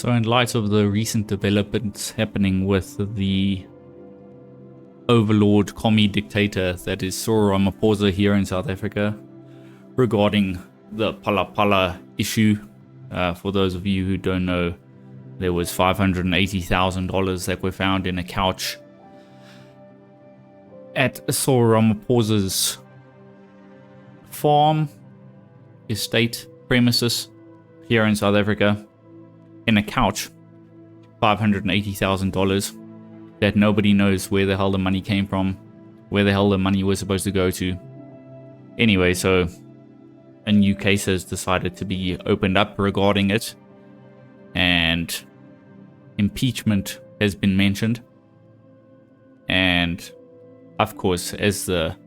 So in light of the recent developments happening with the overlord commie dictator that is Cyril Ramaphosa here in South Africa, regarding the Pala Pala issue, for those of you who don't know, there was $580,000 that were found in a couch at Cyril Ramaphosa's farm, estate, premises here in South Africa. In a couch, $580,000 that nobody knows where the hell the money came from, where the hell the money was supposed to go to. Anyway, so a new case has decided to be opened up regarding it, and impeachment has been mentioned. And of course, as the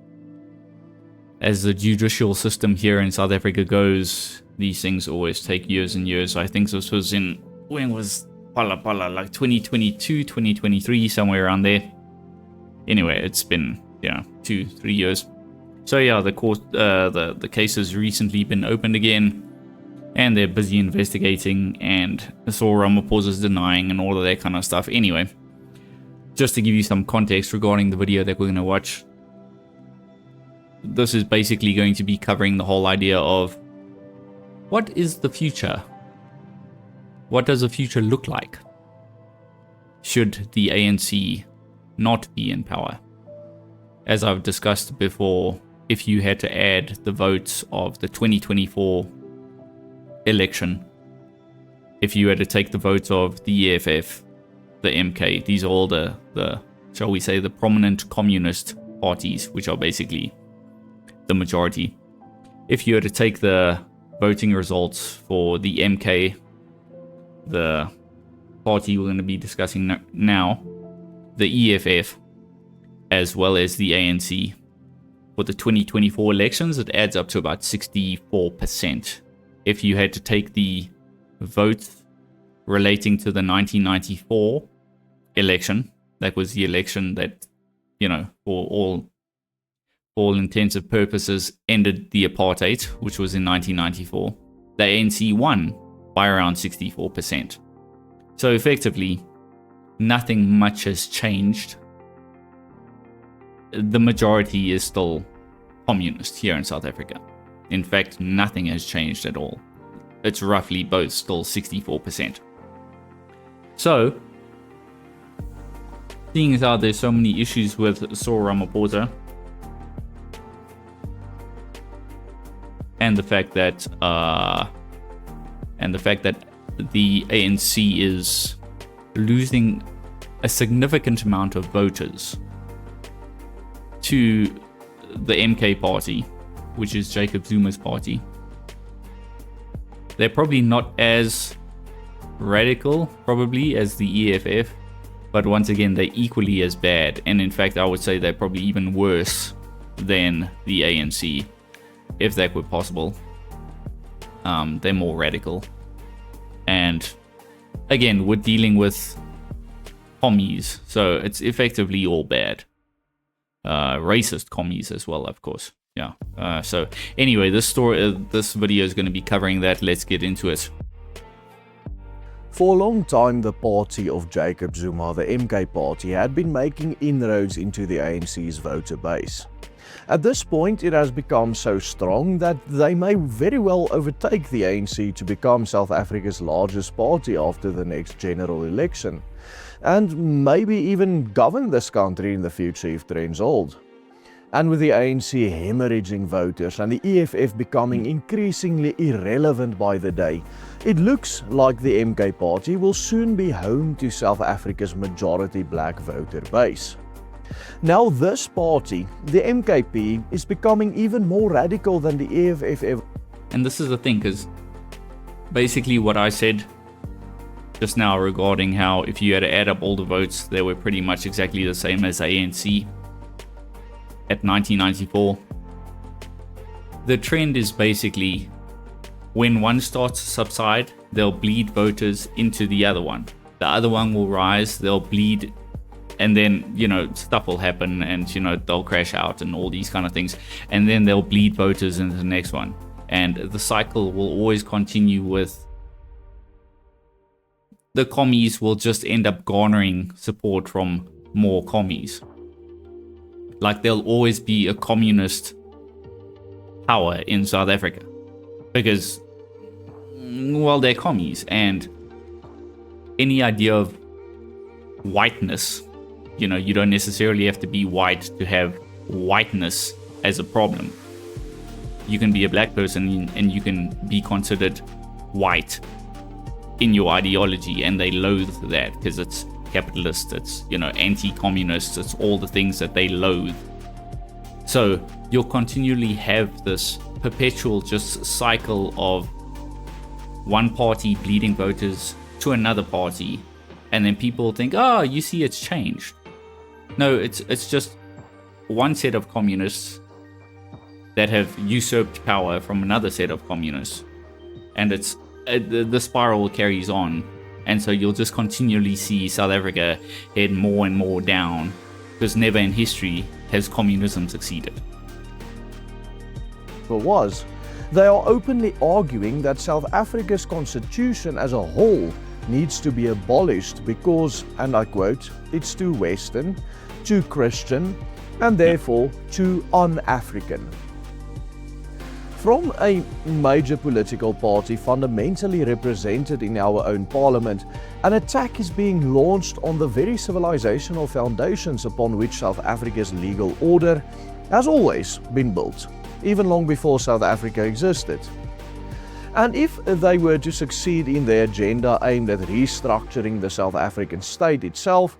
judicial system here in South Africa goes, these things always take years and years. I think this was in, when was Pala Pala, like 2022, 2023, somewhere around there. Anyway, it's been, 2-3 years. So yeah, the court, the case has recently been opened again, and they're busy investigating, and Cyril Ramaphosa's denying and all of that kind of stuff. Anyway, just to give you some context regarding the video that we're going to watch, this is basically going to be covering the whole idea of what is the future? What does the future look like should the ANC not be in power? As I've discussed before, if you had to add the votes of the 2024 election, if you had to take the votes of the EFF, the MK, these are all the shall we say, the prominent communist parties, which are basically the majority. If you had to take the voting results for the MK, the party we're going to be discussing now, the EFF, as well as the ANC, for the 2024 elections, it adds up to about 64%. If you had to take the votes relating to the 1994 election, that was the election that, for all intensive purposes, ended the apartheid, which was in 1994, the ANC won by around 64%. So effectively, nothing much has changed. The majority is still communist here in South Africa. In fact, nothing has changed at all. It's roughly both still 64%. So, seeing as how there's so many issues with Cyril Ramaphosa, and the fact that the ANC is losing a significant amount of voters to the MK party, which is Jacob Zuma's party. They're probably not as radical, probably, as the EFF, but once again, they're equally as bad. And in fact, I would say they're probably even worse than the ANC, if that were possible. They're more radical. And again, we're dealing with commies, so it's effectively all bad. Racist commies as well, of course. Yeah. So anyway, this video is going to be covering that. Let's get into it. For a long time, the party of Jacob Zuma, the MK party, had been making inroads into the ANC's voter base. At this point, it has become so strong that they may very well overtake the ANC to become South Africa's largest party after the next general election, and maybe even govern this country in the future if trends hold. And with the ANC hemorrhaging voters and the EFF becoming increasingly irrelevant by the day, it looks like the MK party will soon be home to South Africa's majority black voter base. Now this party, the MKP, is becoming even more radical than the EFF. And this is the thing, because basically what I said just now regarding how if you had to add up all the votes, they were pretty much exactly the same as ANC at 1994. The trend is basically when one starts to subside, they'll bleed voters into the other one. The other one will rise, they'll bleed, and then, stuff will happen, and, they'll crash out and all these kind of things. And then they'll bleed voters into the next one. And the cycle will always continue with the commies will just end up garnering support from more commies. Like there'll always be a communist power in South Africa because, well, they're commies, and any idea of whiteness, you don't necessarily have to be white to have whiteness as a problem. You can be a black person and you can be considered white in your ideology, and they loathe that because it's capitalist, it's anti-communist, it's all the things that they loathe. So you'll continually have this perpetual just cycle of one party bleeding voters to another party, and then people think, oh, you see, it's changed. No, it's just one set of communists that have usurped power from another set of communists, and it's the spiral carries on, and so you'll just continually see South Africa head more and more down, because never in history has communism succeeded. They are openly arguing that South Africa's constitution as a whole needs to be abolished because, and I quote, it's too Western, too Christian, and therefore too un-African. From a major political party fundamentally represented in our own parliament, an attack is being launched on the very civilizational foundations upon which South Africa's legal order has always been built, even long before South Africa existed. And if they were to succeed in their agenda aimed at restructuring the South African state itself,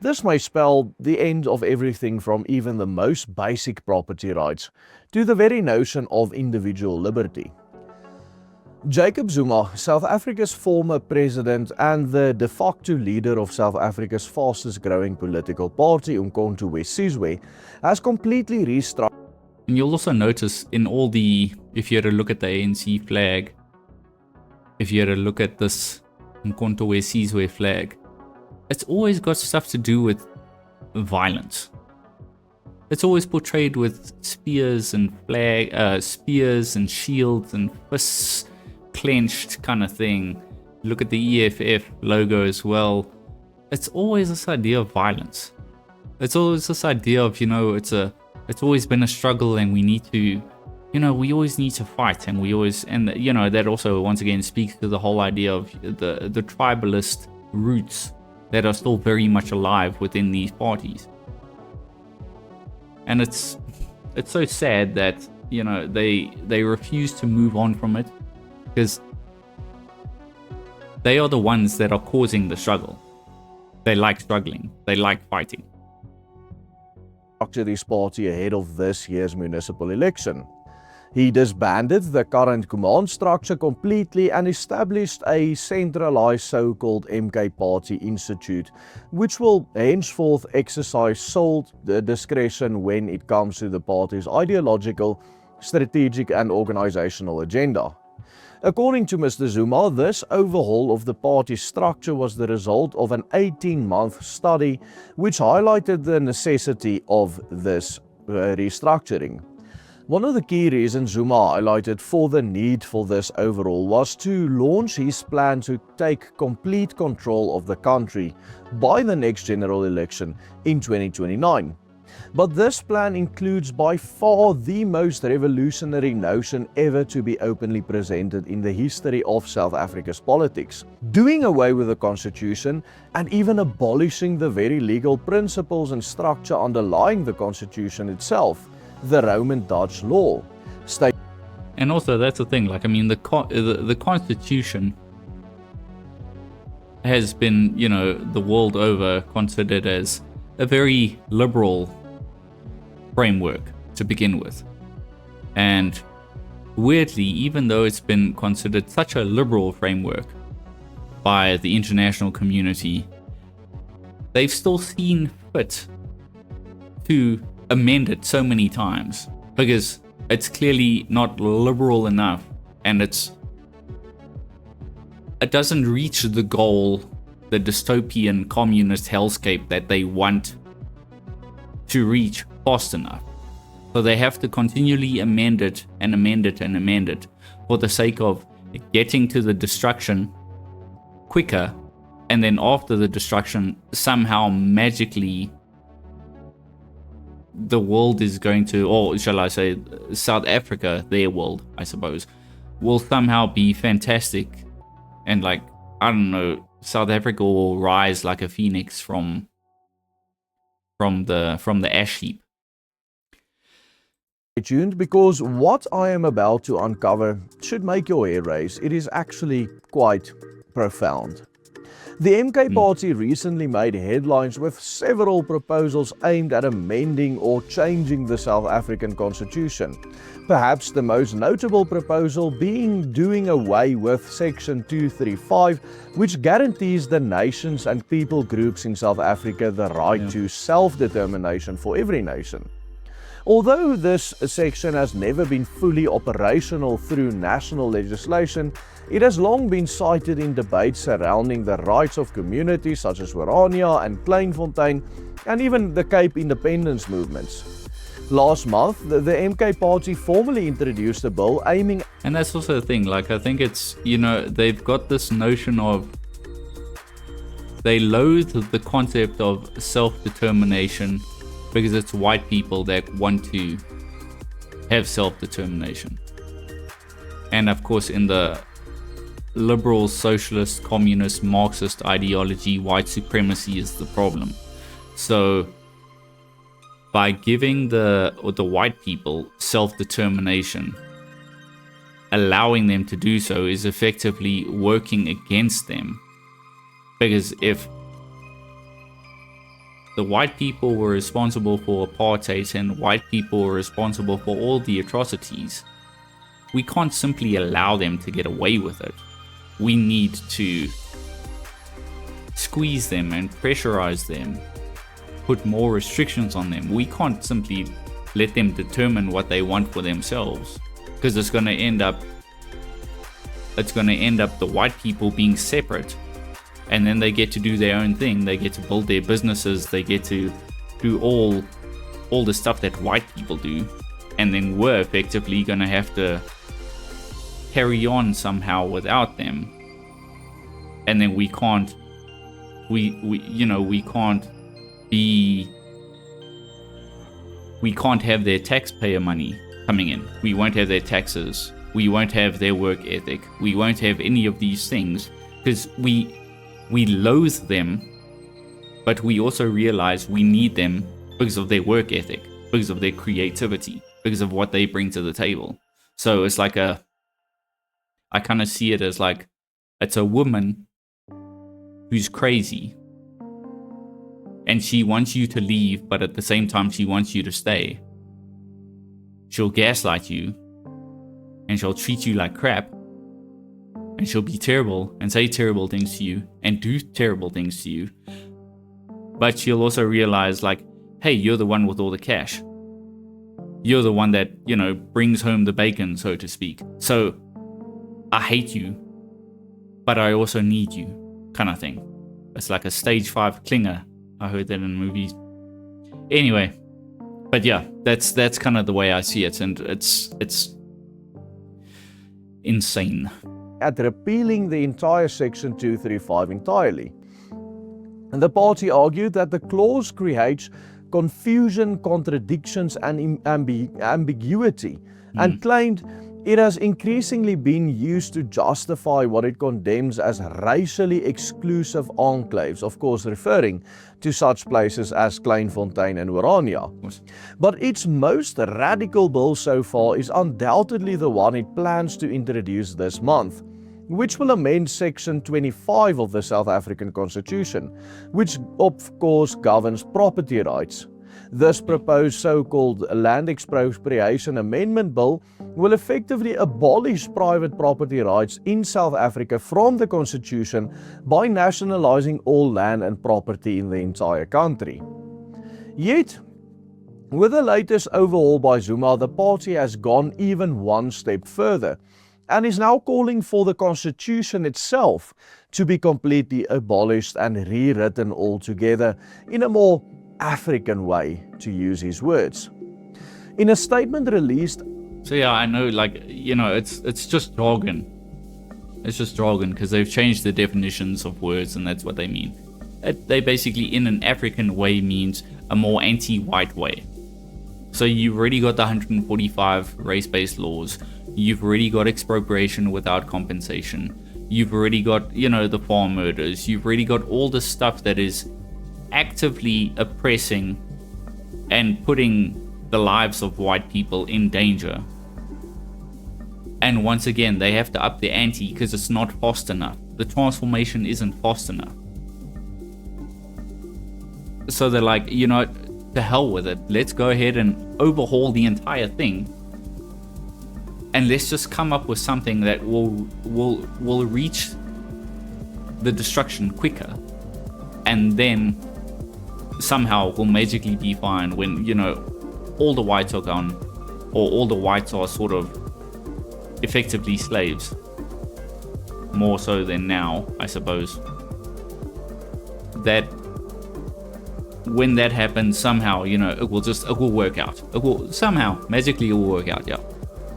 this may spell the end of everything from even the most basic property rights to the very notion of individual liberty. Jacob Zuma, South Africa's former president and the de facto leader of South Africa's fastest growing political party, Umkhonto we Sizwe, has completely restructured. And you'll also notice in all the, if you had a look at the ANC flag, if you had a look at this Umkhonto we Sizwe flag, it's always got stuff to do with violence. It's always portrayed with spears and spears and shields and fists clenched kind of thing. Look at the EFF logo as well. It's always this idea of violence. It's always this idea of, it's always been a struggle, and we need to, we always need to fight, and that also once again speaks to the whole idea of the tribalist roots that are still very much alive within these parties. And it's so sad that, they refuse to move on from it, because they are the ones that are causing the struggle. They like struggling. They like fighting. This party ahead of this year's municipal election. He disbanded the current command structure completely and established a centralized so-called MK Party Institute, which will henceforth exercise sole discretion when it comes to the party's ideological, strategic and organizational agenda. According to Mr. Zuma, this overhaul of the party's structure was the result of an 18-month study which highlighted the necessity of this restructuring. One of the key reasons Zuma highlighted for the need for this overhaul was to launch his plan to take complete control of the country by the next general election in 2029. But this plan includes by far the most revolutionary notion ever to be openly presented in the history of South Africa's politics: doing away with the constitution and even abolishing the very legal principles and structure underlying the constitution itself, the Roman Dutch law. And also, that's the thing, the Constitution has been, the world over considered as a very liberal framework to begin with. And weirdly, even though it's been considered such a liberal framework by the international community, they've still seen fit to amend it so many times because it's clearly not liberal enough, and it doesn't reach the goal, the dystopian communist hellscape that they want to reach fast enough. So they have to continually amend it and amend it and amend it for the sake of getting to the destruction quicker And then after the destruction, somehow magically the world is going to, or shall I say South Africa, their world, I suppose, will somehow be fantastic. And like, I don't know, South Africa will rise like a phoenix from the ash heap. Stay tuned, because what I am about to uncover should make your hair raise. It is actually quite profound. The MK Party recently made headlines with several proposals aimed at amending or changing the South African Constitution. Perhaps the most notable proposal being doing away with Section 235, which guarantees the nations and people groups in South Africa the right to self-determination for every nation. Although this section has never been fully operational through national legislation, it has long been cited in debates surrounding the rights of communities such as Orania and Kleinfontein, and even the Cape independence movements. Last month, the MK Party formally introduced a bill aiming... And that's also the thing, like, I think it's, you know, they've got this notion of, they loathe the concept of self-determination because it's white people that want to have self-determination. And of course, in the liberal, socialist, communist, Marxist ideology, white supremacy is the problem. So by giving the white people self-determination, allowing them to do so is effectively working against them. Because if the white people were responsible for apartheid and white people were responsible for all the atrocities, we can't simply allow them to get away with it. We need to squeeze them and pressurize them, put more restrictions on them. We can't simply let them determine what they want for themselves, because it's going to end up the white people being separate, and then they get to do their own thing. They get to build their businesses, they get to do all the stuff that white people do, and then we're effectively going to have to carry on somehow without them. And then we can't have their taxpayer money coming in. We won't have their taxes. We won't have their work ethic. We won't have any of these things, because we loathe them, but we also realize we need them because of their work ethic, because of their creativity, because of what they bring to the table. So it's like I kind of see it as like, it's a woman who's crazy, and she wants you to leave, but at the same time she wants you to stay. She'll gaslight you, and she'll treat you like crap, and she'll be terrible and say terrible things to you and do terrible things to you. But she'll also realize, like, hey, you're the one with all the cash. You're the one that, you know, brings home the bacon, so to speak. So I hate you, but I also need you, kind of thing. It's like a stage 5 clinger. I heard that in movies. Anyway, but yeah, that's kind of the way I see it, and it's insane. At repealing the entire Section 235 entirely. And the party argued that the clause creates confusion, contradictions, and ambiguity, and claimed it has increasingly been used to justify what it condemns as racially exclusive enclaves, of course referring to such places as Kleinfontein and Orania. But its most radical bill so far is undoubtedly the one it plans to introduce this month, which will amend Section 25 of the South African Constitution, which of course governs property rights. This proposed so-called Land Expropriation Amendment Bill will effectively abolish private property rights in South Africa from the Constitution by nationalizing all land and property in the entire country. Yet, with the latest overhaul by Zuma, the party has gone even one step further and is now calling for the Constitution itself to be completely abolished and rewritten altogether in a more African way, to use his words. In a statement released... So yeah, I know, like, you know, it's just jargon. It's just jargon because they've changed the definitions of words and that's what they mean. They basically, in an African way, means a more anti-white way. So you've already got the 145 race-based laws. You've already got expropriation without compensation. You've already got, the farm murders. You've already got all the stuff that is actively oppressing and putting the lives of white people in danger. And once again, they have to up the ante because it's not fast enough. The transformation isn't fast enough. So they're like, to hell with it. Let's go ahead and overhaul the entire thing. And let's just come up with something that will reach the destruction quicker. And then somehow will magically be fine when, all the whites are gone. Or all the whites are sort of effectively slaves. More so than now, I suppose. That when that happens, somehow, it will work out. Magically it will work out, yeah.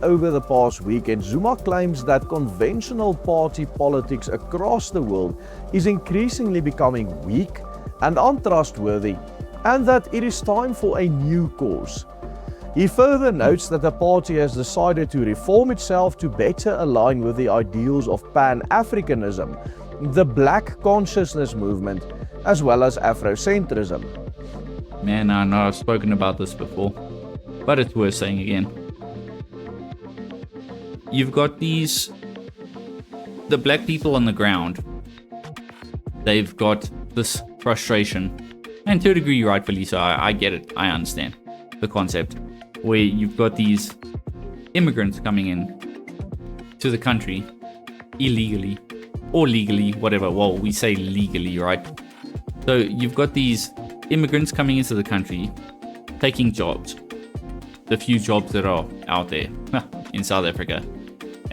Over the past weekend, Zuma claims that conventional party politics across the world is increasingly becoming weak and untrustworthy, and that it is time for a new course. He further notes that the party has decided to reform itself to better align with the ideals of Pan-Africanism, the Black Consciousness movement, as well as Afrocentrism. Man, I know I've spoken about this before, but it's worth saying again. You've got the black people on the ground. They've got this frustration, and to a degree rightfully so. I get it, I understand the concept, where you've got these immigrants coming in to the country illegally or legally, whatever. Well, we say legally, right? So you've got these immigrants coming into the country, taking jobs, the few jobs that are out there in South Africa.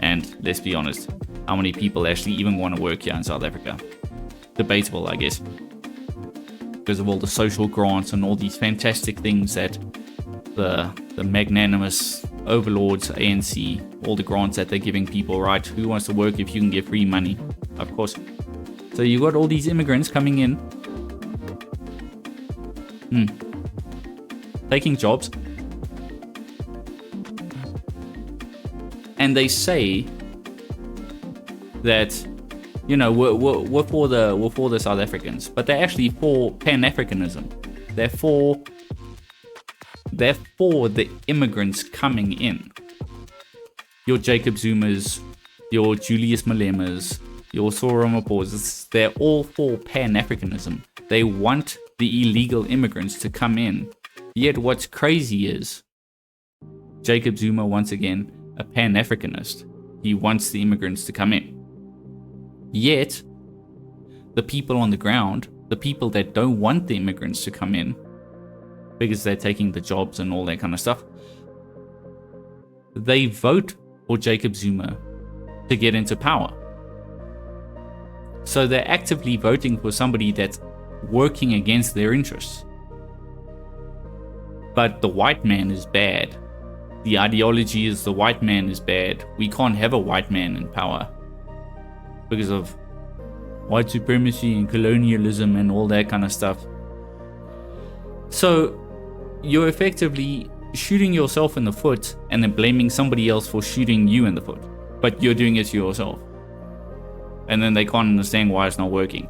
And let's be honest, how many people actually even want to work here in South Africa? Debatable, I guess, because of all the social grants and all these fantastic things that the magnanimous overlords, ANC, all the grants that they're giving people, right? Who wants to work if you can get free money? Of course. So you got all these immigrants coming in, taking jobs, and they say that we're for the South Africans, but they're actually for Pan-Africanism. They're for the immigrants coming in. Your Jacob Zumas, your Julius Malemas, your Cyril Ramaphosa's, they're all for Pan-Africanism. They want the illegal immigrants to come in. Yet what's crazy is Jacob Zuma, once again, a Pan-Africanist. He wants the immigrants to come in. Yet, the people on the ground, the people that don't want the immigrants to come in, because they're taking the jobs and all that kind of stuff, they vote for Jacob Zuma to get into power. So they're actively voting for somebody that's working against their interests. But the white man is bad. The ideology is the white man is bad. We can't have a white man in power because of white supremacy and colonialism and all that kind of stuff. So you're effectively shooting yourself in the foot and then blaming somebody else for shooting you in the foot. But you're doing it to yourself. And then they can't understand why it's not working.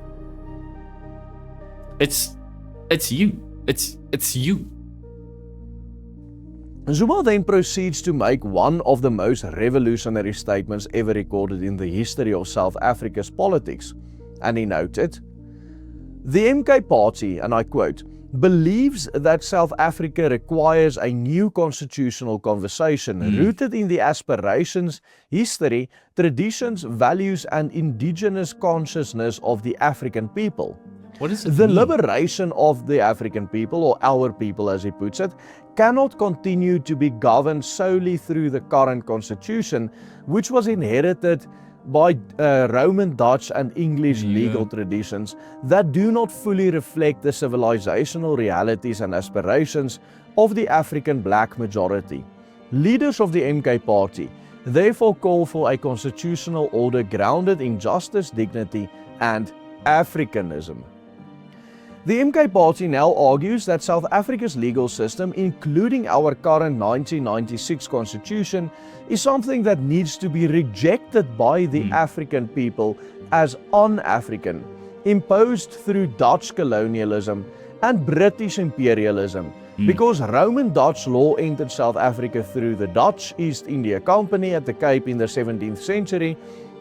It's you. It's you. Zuma then proceeds to make one of the most revolutionary statements ever recorded in the history of South Africa's politics. And he noted, "The MK Party," and I quote, "believes that South Africa requires a new constitutional conversation rooted in the aspirations, history, traditions, values, and indigenous consciousness of the African people. What is it? The liberation of the African people, or our people as he puts it, cannot continue to be governed solely through the current constitution, which was inherited by Roman, Dutch, and English legal traditions that do not fully reflect the civilizational realities and aspirations of the African black majority. Leaders of the MK Party therefore call for a constitutional order grounded in justice, dignity, and Africanism. The MK Party now argues that South Africa's legal system, including our current 1996 constitution, is something that needs to be rejected by the African people as un-African, imposed through Dutch colonialism and British imperialism, because Roman Dutch law entered South Africa through the Dutch East India Company at the Cape in the 17th century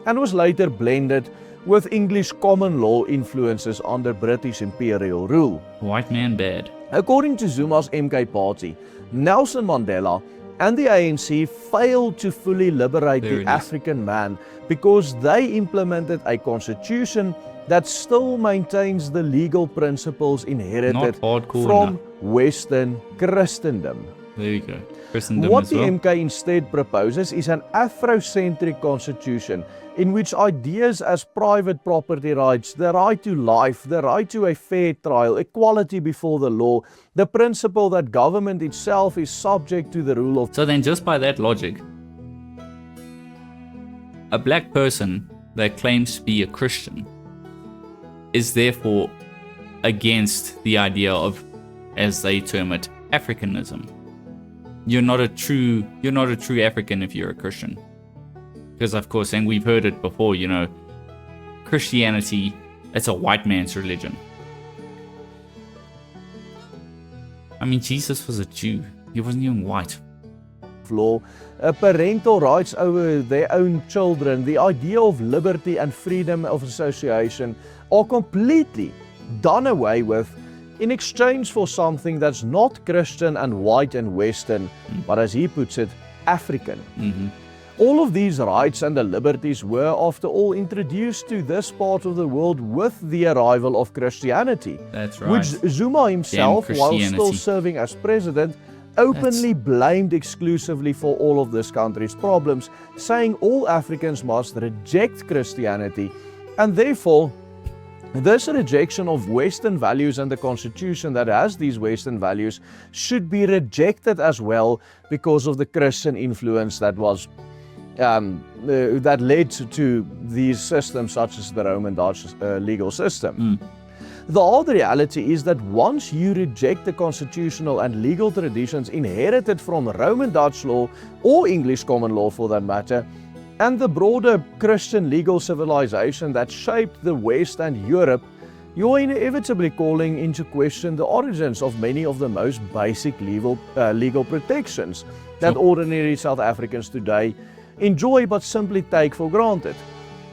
and was later blended with English common law influences under British imperial rule. White man bad. According to Zuma's MK Party, Nelson Mandela and the ANC failed to fully liberate the African man because they implemented a constitution that still maintains the legal principles inherited from Western Christendom. There you go. Christendom What as the well. MK instead proposes is an Afrocentric constitution in which ideas as private property rights, the right to life, the right to a fair trial, equality before the law, the principle that government itself is subject to the rule of... So then just by that logic, a black person that claims to be a Christian is therefore against the idea of, as they term it, Africanism. You're not a true African if you're a Christian. Because of course, and we've heard it before, you know, Christianity, it's a white man's religion. I mean, Jesus was a Jew. He wasn't even white. Law, parental rights over their own children, the idea of liberty and freedom of association are completely done away with in exchange for something that's not Christian and white and Western, but as he puts it, African. All of these rights and the liberties were, after all, introduced to this part of the world with the arrival of Christianity. That's right. Which Zuma himself, while still serving as president, openly blamed exclusively for all of this country's problems, saying all Africans must reject Christianity, and therefore this rejection of Western values and the constitution that has these Western values should be rejected as well because of the Christian influence that was that led to these systems such as the Roman Dutch legal system. The hard reality is that once you reject the constitutional and legal traditions inherited from Roman Dutch law or English common law for that matter, and the broader Christian legal civilization that shaped the West and Europe, you're inevitably calling into question the origins of many of the most basic legal protections that ordinary South Africans today enjoy but simply take for granted.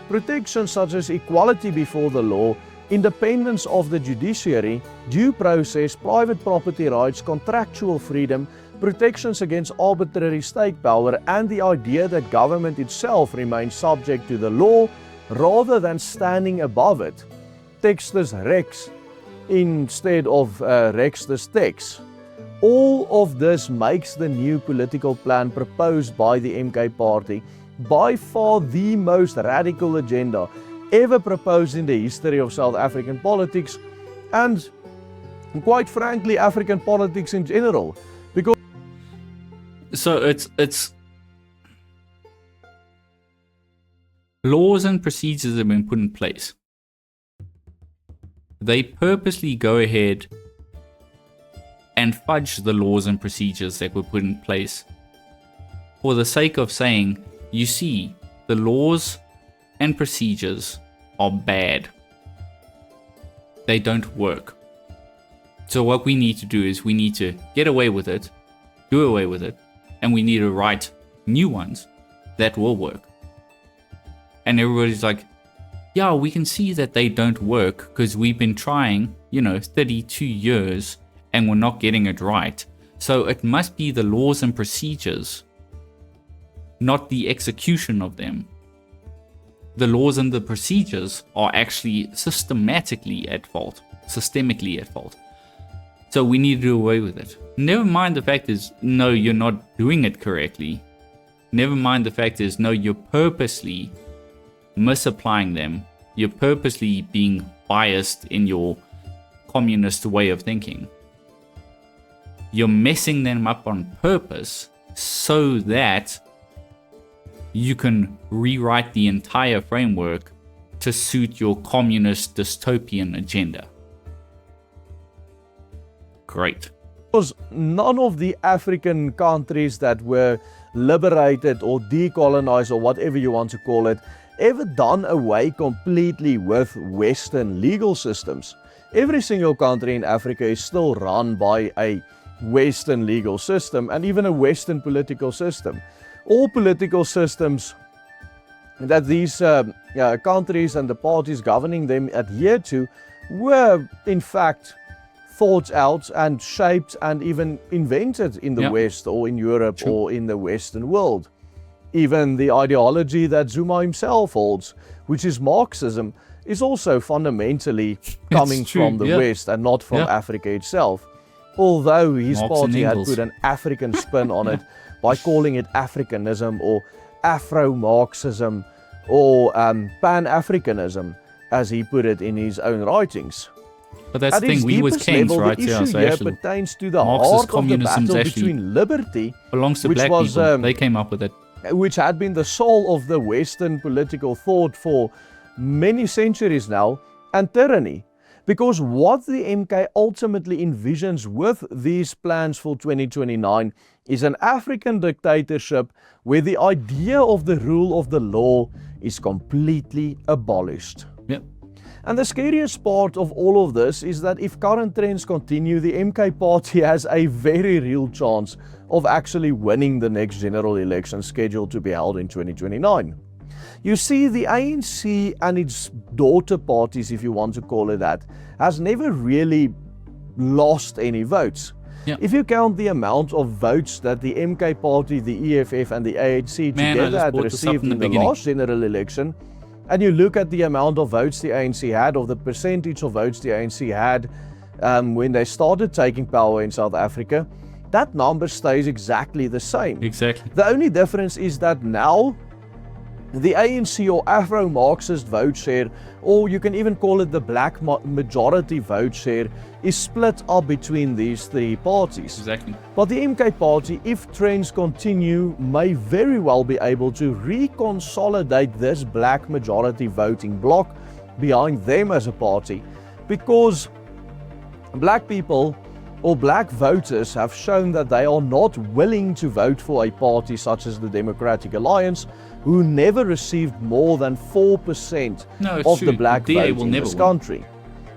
Protections such as equality before the law, independence of the judiciary, due process, private property rights, contractual freedom, protections against arbitrary state power, and the idea that government itself remains subject to the law rather than standing above it. Textus rex instead of rextus tex. All of this makes the new political plan proposed by the MK Party by far the most radical agenda ever proposed in the history of South African politics and, quite frankly, African politics in general. Because so it's laws and procedures have been put in place. They purposely go ahead and fudge the laws and procedures that were put in place for the sake of saying, you see, the laws and procedures are bad. They don't work. So what we need to do is we need to get away with it, do away with it, and we need to write new ones that will work. And everybody's like, yeah, we can see that they don't work because we've been trying, 32 years and we're not getting it right. So it must be the laws and procedures, not the execution of them. The laws and the procedures are actually systemically at fault. So we need to do away with it. Never mind the fact is, no, you're not doing it correctly. Never mind the fact is, no, you're purposely misapplying them. You're purposely being biased in your communist way of thinking. You're messing them up on purpose so that you can rewrite the entire framework to suit your communist dystopian agenda. Great. Because none of the African countries that were liberated or decolonized or whatever you want to call it ever done away completely with Western legal systems. Every single country in Africa is still run by a Western legal system and even a Western political system. All political systems that these countries and the parties governing them adhere to were in fact thought out and shaped and even invented in the West or in Europe or in the Western world. Even the ideology that Zuma himself holds, which is Marxism, is also fundamentally coming from the West and not from Africa itself. Although his party had put an African spin on it by calling it Africanism or Afro-Marxism or Pan-Africanism, as he put it in his own writings. But that's the thing, we was kings, level, right? The issue so here actually, pertains to the Marxist heart of the communism battle actually between liberty, belongs to which black was, people. They came up with it. which had been the soul of the Western political thought for many centuries now, and tyranny. Because what the MK ultimately envisions with these plans for 2029 is an African dictatorship where the idea of the rule of the law is completely abolished. Yep. And the scariest part of all of this is that if current trends continue, the MK party has a very real chance of actually winning the next general election scheduled to be held in 2029. You see, the ANC and its daughter parties, if you want to call it that, has never really lost any votes. Yeah. If you count the amount of votes that the MK party, the EFF and the ANC together had received in the last general election, and you look at the amount of votes the ANC had, or the percentage of votes the ANC had when they started taking power in South Africa, that number stays exactly the same. Exactly. The only difference is that now the ANC or Afro-Marxist vote share, or you can even call it the black majority vote share, is split up between these three parties. Exactly. But the MK party, if trends continue, may very well be able to reconsolidate this black majority voting bloc behind them as a party, because black people or black voters have shown that they are not willing to vote for a party such as the Democratic Alliance, who never received more than 4% of the black vote in this country.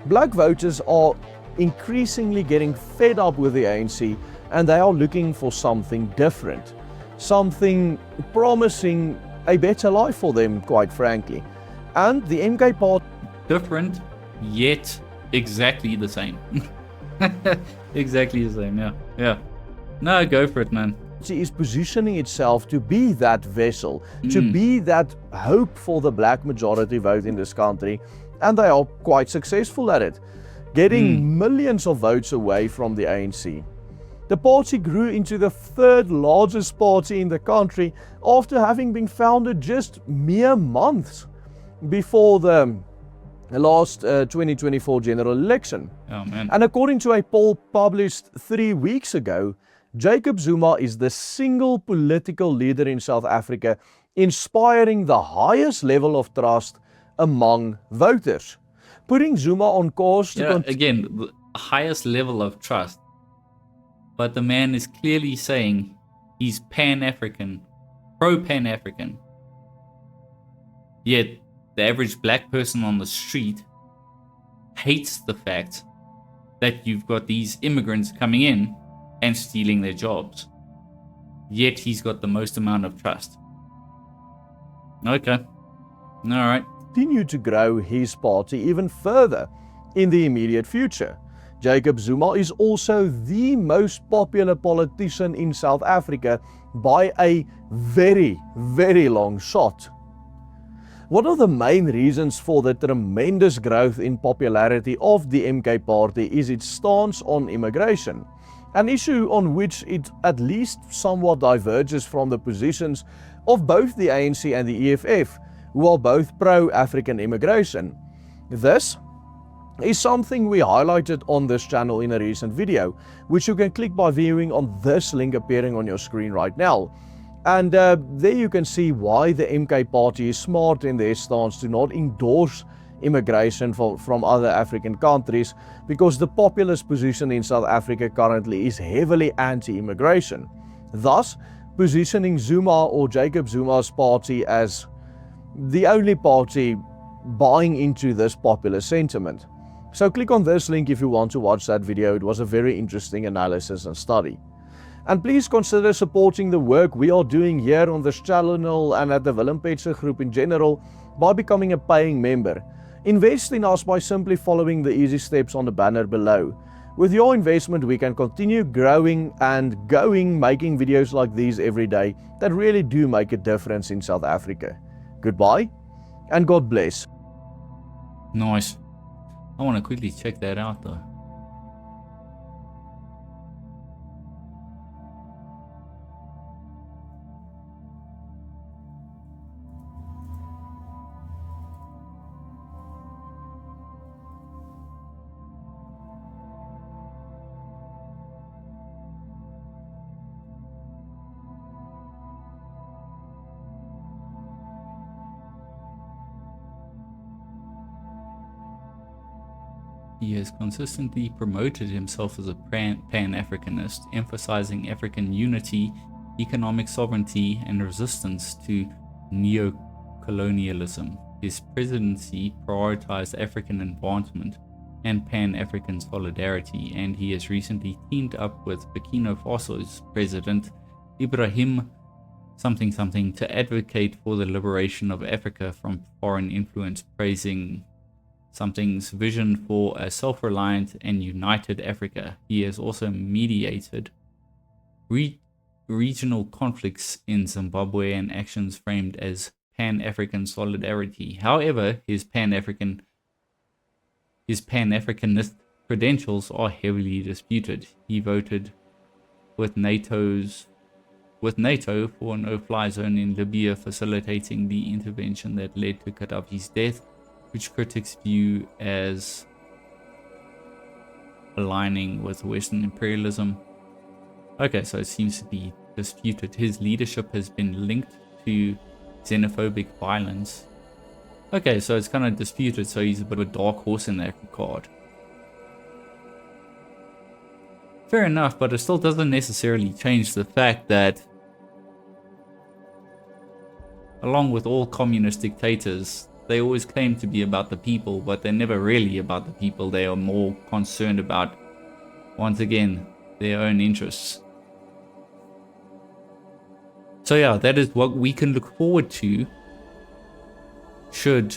Black voters are increasingly getting fed up with the ANC, and they are looking for something different, something promising a better life for them, quite frankly. And the MK party... Different, yet exactly the same. Exactly the same, yeah. No, go for it, man. is positioning itself to be that vessel, to be that hope for the black majority vote in this country, and they are quite successful at it, getting millions of votes away from the ANC. The party grew into the third largest party in the country after having been founded just mere months before the last 2024 general election. Oh, man. And according to a poll published 3 weeks ago, Jacob Zuma is the single political leader in South Africa inspiring the highest level of trust among voters, putting Zuma on course to again, the highest level of trust. But the man is clearly saying he's Pan-African, pro-Pan-African. Yet the average black person on the street hates the fact that you've got these immigrants coming in and stealing their jobs. Yet he's got the most amount of trust. Okay. Alright. Continue to grow his party even further in the immediate future. Jacob Zuma is also the most popular politician in South Africa by a very, very long shot. One of the main reasons for the tremendous growth in popularity of the MK party is its stance on immigration, an issue on which it at least somewhat diverges from the positions of both the ANC and the EFF, who are both pro-African immigration. This is something we highlighted on this channel in a recent video, which you can click by viewing on this link appearing on your screen right now. And there you can see why the MK party is smart in their stance to not endorse immigration from other African countries, because the populist position in South Africa currently is heavily anti-immigration, thus positioning Zuma or Jacob Zuma's party as the only party buying into this popular sentiment. So click on this link if you want to watch that video. It was a very interesting analysis and study. And please consider supporting the work we are doing here on this channel and at the Willem Petse Group in general by becoming a paying member. Invest in us by simply following the easy steps on the banner below. With your investment, we can continue growing and making videos like these every day that really do make a difference in South Africa. Goodbye and God bless. Nice. I want to quickly check that out though. He has consistently promoted himself as a pan-Africanist, emphasizing African unity, economic sovereignty, and resistance to neo-colonialism. His presidency prioritized African advancement and Pan-African solidarity, and he has recently teamed up with Burkina Faso's president Ibrahim something to advocate for the liberation of Africa from foreign influence, praising something's vision for a self-reliant and united Africa. He has also mediated regional conflicts in Zimbabwe and actions framed as Pan-African solidarity. However, his Pan-Africanist credentials are heavily disputed. He voted with NATO for a no-fly zone in Libya, facilitating the intervention that led to Gaddafi's death, which critics view as aligning with Western imperialism. Okay, so it seems to be disputed. His leadership has been linked to xenophobic violence. Okay, so it's kind of disputed, so he's a bit of a dark horse in that regard. Fair enough, but it still doesn't necessarily change the fact that, along with all communist dictators, they always claim to be about the people, but they're never really about the people. They are more concerned about, once again, their own interests. So yeah, that is what we can look forward to should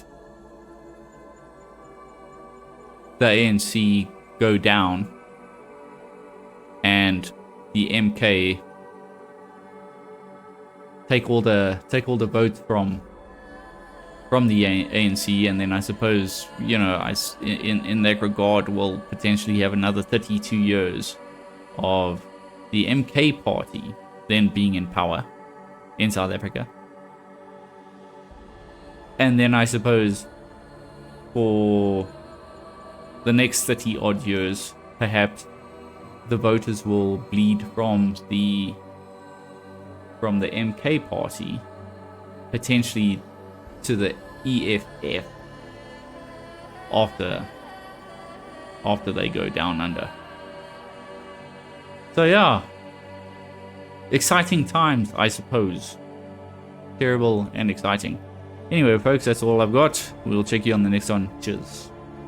the ANC go down and the MK take all the votes from the ANC, and then I suppose, you know, in that regard, we'll potentially have another 32 years of the MK party then being in power in South Africa. And then I suppose for the next 30 odd years, perhaps the voters will bleed from the MK party potentially to the EFF after they go down under. So yeah, exciting times, I suppose. Terrible and exciting. Anyway, folks, that's all I've got. We'll check you on the next one. Cheers.